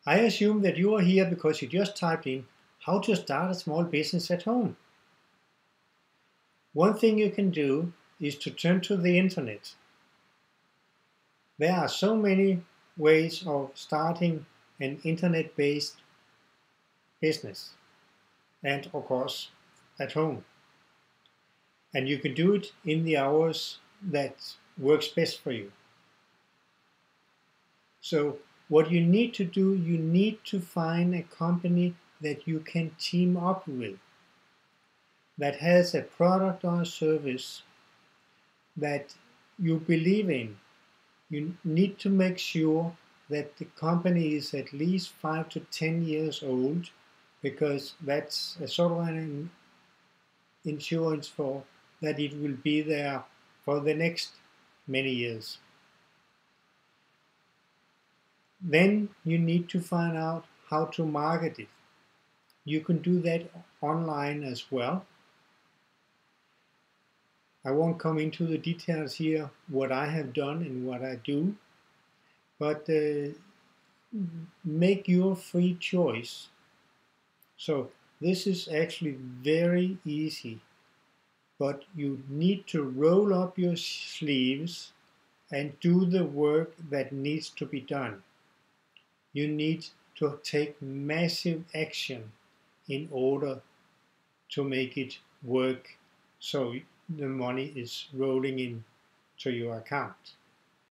I assume that you are here because you just typed in how to start a small business at home. One thing you can do is to turn to the internet. There are so many ways of starting an internet-based business, and of course at home. And you can do it in the hours that works best for you. So what you need to do, you need to find a company that you can team up with, that has a product or a service that you believe in. You need to make sure that the company is at least 5 to 10 years old, because that's a sort of an insurance for that it will be there for the next many years. Then you need to find out how to market it. You can do that online as well. I won't come into the details here, what I have done and what I do, but make your free choice. So this is actually very easy, but you need to roll up your sleeves and do the work that needs to be done. You need to take massive action in order to make it work so the money is rolling in to your account.